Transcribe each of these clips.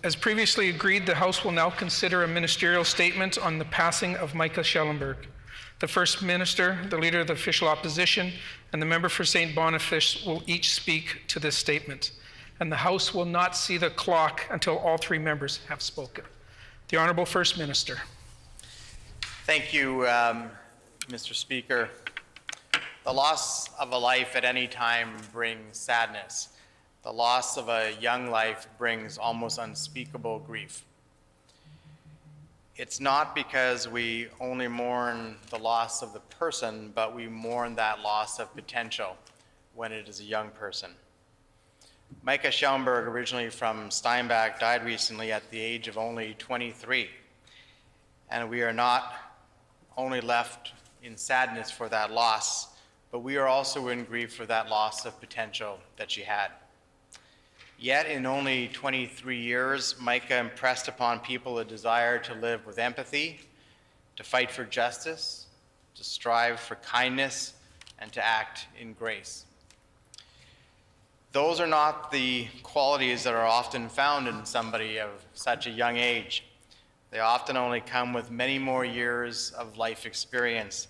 As previously agreed, the House will now consider a ministerial statement on the passing of Mica Schellenberg. The First Minister, the Leader of the Official Opposition, and the Member for St. Boniface will each speak to this statement, and the House will not see the clock until all three members have spoken. The Honourable First Minister. Thank you, Mr. Speaker. The loss of a life at any time brings sadness. The loss of a young life brings almost unspeakable grief. It's not because we only mourn the loss of the person, but we mourn that loss of potential when it is a young person. Mica Schellenberg, originally from Steinbach, died recently at the age of only 23. And we are not only left in sadness for that loss, but we are also in grief for that loss of potential that she had. Yet in only 23 years, Micah impressed upon people a desire to live with empathy, to fight for justice, to strive for kindness, and to act in grace. Those are not the qualities that are often found in somebody of such a young age. They often only come with many more years of life experience.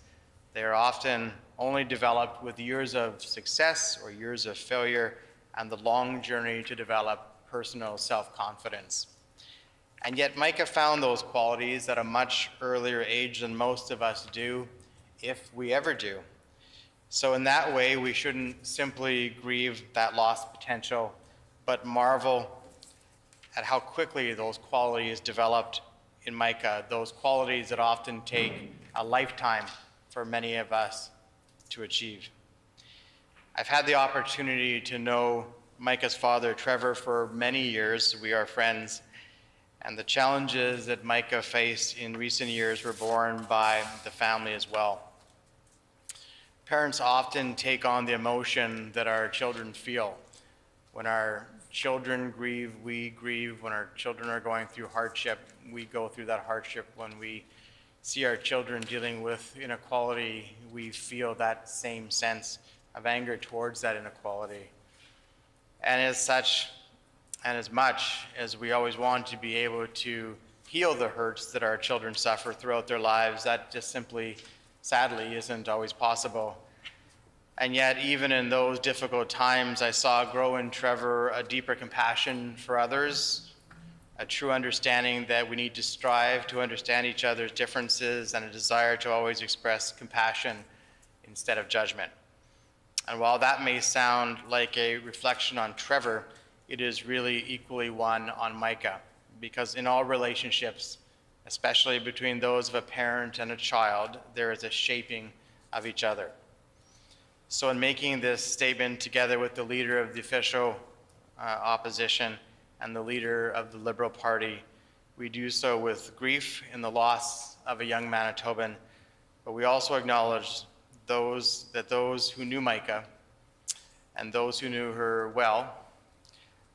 They are often only developed with years of success or years of failure and the long journey to develop personal self-confidence. And yet Micah found those qualities at a much earlier age than most of us do, if we ever do. So in that way, we shouldn't simply grieve that lost potential, but marvel at how quickly those qualities developed in Micah, those qualities that often take a lifetime for many of us to achieve. I've had the opportunity to know Micah's father, Trevor, for many years. We are friends, and the challenges that Micah faced in recent years were borne by the family as well. Parents often take on the emotion that our children feel. When our children grieve, we grieve. When our children are going through hardship, we go through that hardship. When we see our children dealing with inequality, we feel that same sense of anger towards that inequality. And as such, and as much as we always want to be able to heal the hurts that our children suffer throughout their lives, that just simply, sadly, isn't always possible. And yet, even in those difficult times, I saw grow in Trevor a deeper compassion for others, a true understanding that we need to strive to understand each other's differences, and a desire to always express compassion instead of judgment. And while that may sound like a reflection on Trevor, it is really equally one on Micah, because in all relationships, especially between those of a parent and a child, there is a shaping of each other. So in making this statement together with the leader of the official opposition and the leader of the Liberal Party, we do so with grief in the loss of a young Manitoban, but we also acknowledge those who knew Micah and those who knew her well,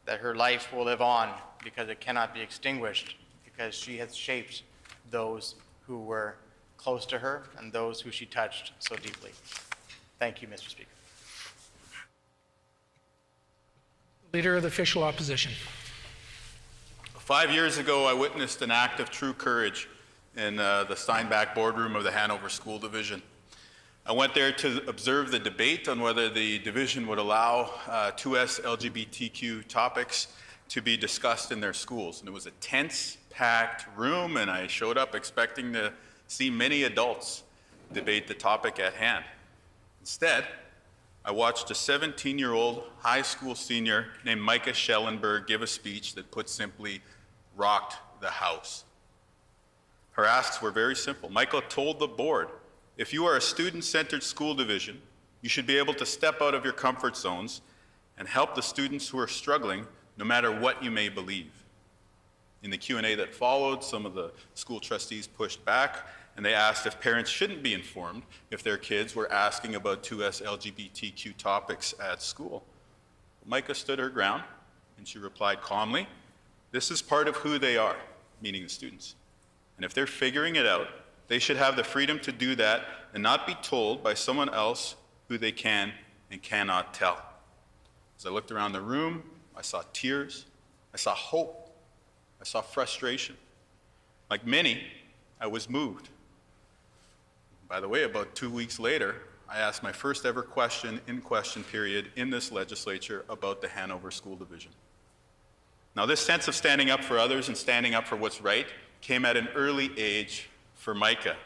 that her life will live on because it cannot be extinguished, because she has shaped those who were close to her and those who she touched so deeply. Thank you, Mr. Speaker. Leader of the Official Opposition. 5 years ago, I witnessed an act of true courage in the Steinbach boardroom of the Hanover School Division. I went there to observe the debate on whether the division would allow 2S LGBTQ topics to be discussed in their schools. And it was a tense, packed room, and I showed up expecting to see many adults debate the topic at hand. Instead, I watched a 17-year-old high school senior named Mica Schellenberg give a speech that, put simply, rocked the house. Her asks were very simple. Michael told the board, if you are a student-centered school division, you should be able to step out of your comfort zones and help the students who are struggling, no matter what you may believe. In the Q&A that followed, some of the school trustees pushed back, and they asked if parents shouldn't be informed if their kids were asking about 2S LGBTQ topics at school. Micah stood her ground, and she replied calmly, this is part of who they are, meaning the students. And if they're figuring it out, they should have the freedom to do that and not be told by someone else who they can and cannot tell. As I looked around the room, I saw tears, I saw hope, I saw frustration. Like many, I was moved. By the way, about 2 weeks later, I asked my first ever question in question period in this legislature about the Hanover School Division. Now, this sense of standing up for others and standing up for what's right came at an early age for Micah.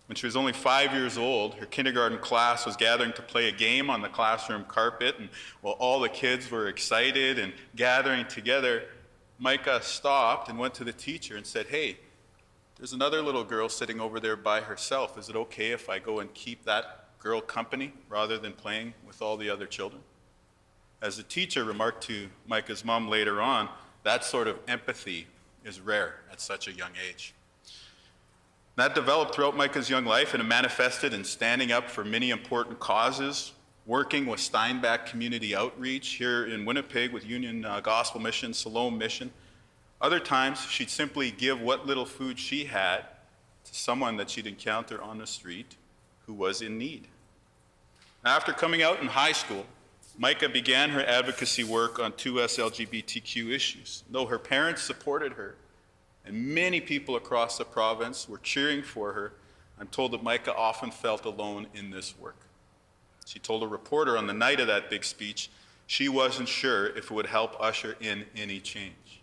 When she was only 5 years old, her kindergarten class was gathering to play a game on the classroom carpet, and while all the kids were excited and gathering together, Micah stopped and went to the teacher and said, "Hey, there's another little girl sitting over there by herself. Is it okay if I go and keep that girl company rather than playing with all the other children?" As the teacher remarked to Micah's mom later on, that sort of empathy is rare at such a young age. That developed throughout Micah's young life, and it manifested in standing up for many important causes, working with Steinbach Community Outreach here in Winnipeg with Union Gospel Mission, Siloam Mission. Other times, she'd simply give what little food she had to someone that she'd encounter on the street who was in need. After coming out in high school, Micah began her advocacy work on 2S LGBTQ issues. Though her parents supported her, and many people across the province were cheering for her, I'm told that Micah often felt alone in this work. She told a reporter on the night of that big speech she wasn't sure if it would help usher in any change.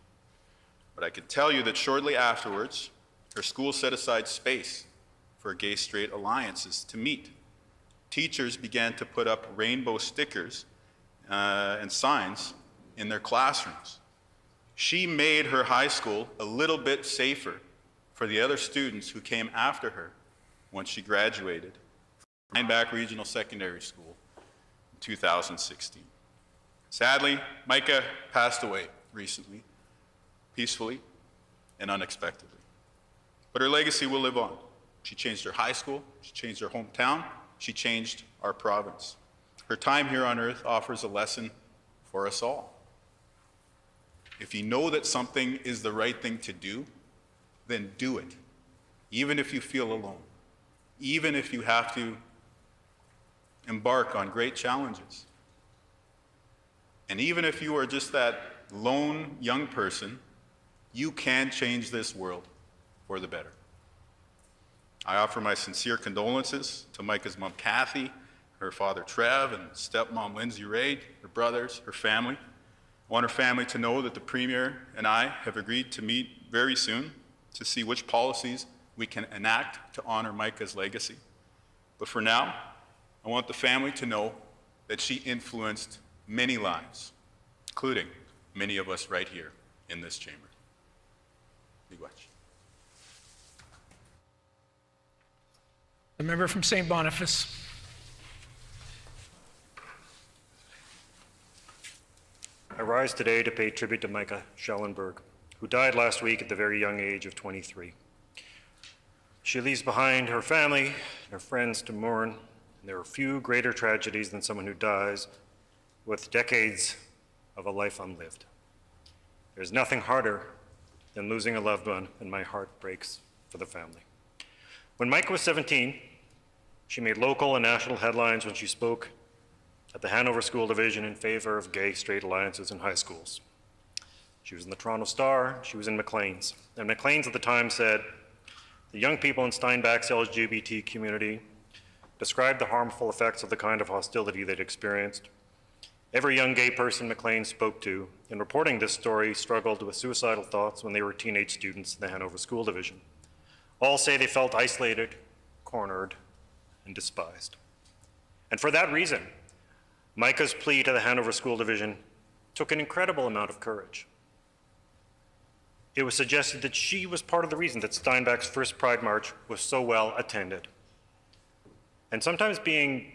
But I can tell you that shortly afterwards, her school set aside space for gay-straight alliances to meet. Teachers began to put up rainbow stickers and signs in their classrooms. She made her high school a little bit safer for the other students who came after her once she graduated from Steinbach Regional Secondary School in 2016. Sadly, Micah passed away recently, peacefully and unexpectedly. But her legacy will live on. She changed her high school, she changed her hometown, she changed our province. Her time here on earth offers a lesson for us all. If you know that something is the right thing to do, then do it, even if you feel alone, even if you have to embark on great challenges. And even if you are just that lone young person, you can change this world for the better. I offer my sincere condolences to Micah's mom, Kathy, her father, Trev, and stepmom, Lindsay Ray, her brothers, her family. I want her family to know that the Premier and I have agreed to meet very soon to see which policies we can enact to honor Micah's legacy. But for now, I want the family to know that she influenced many lives, including many of us right here in this chamber. Miigwech. The member from St. Boniface. I rise today to pay tribute to Mica Schellenberg, who died last week at the very young age of 23. She leaves behind her family and her friends to mourn, and there are few greater tragedies than someone who dies with decades of a life unlived. There's nothing harder than losing a loved one, and my heart breaks for the family. When Micah was 17, she made local and national headlines when she spoke at the Hanover School Division in favor of gay-straight alliances in high schools. She was in the Toronto Star, she was in Maclean's. And Maclean's at the time said, the young people in Steinbach's LGBT community described the harmful effects of the kind of hostility they'd experienced. Every young gay person Maclean spoke to in reporting this story struggled with suicidal thoughts when they were teenage students in the Hanover School Division. All say they felt isolated, cornered, and despised. And for that reason, Micah's plea to the Hanover School Division took an incredible amount of courage. It was suggested that she was part of the reason that Steinbach's first Pride March was so well attended. And sometimes being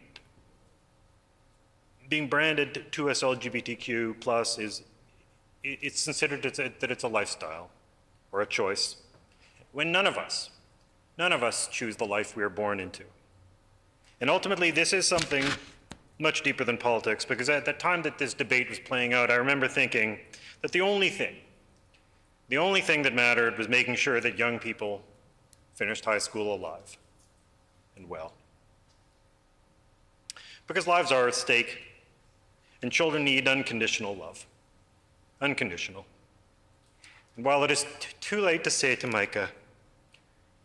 branded 2S LGBTQ plus it's considered that it's a lifestyle or a choice, when none of us choose the life we are born into. And ultimately, this is something much deeper than politics, because at the time that this debate was playing out, I remember thinking that the only thing that mattered was making sure that young people finished high school alive and well. Because lives are at stake, and children need unconditional love. Unconditional. And while it is too late to say to Micah,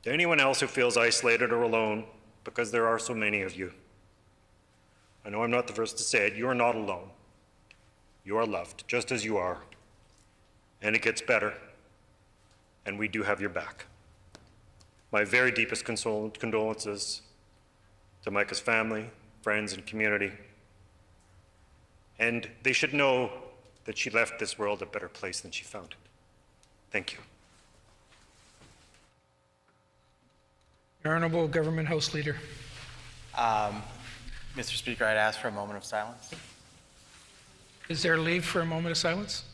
to anyone else who feels isolated or alone, because there are so many of you, I know I'm not the first to say it, you are not alone. You are loved, just as you are. And it gets better, and we do have your back. My very deepest condolences to Micah's family, friends, and community. And they should know that she left this world a better place than she found it. Thank you. Your Honorable Government House Leader. Mr. Speaker, I'd ask for a moment of silence. Is there leave for a moment of silence?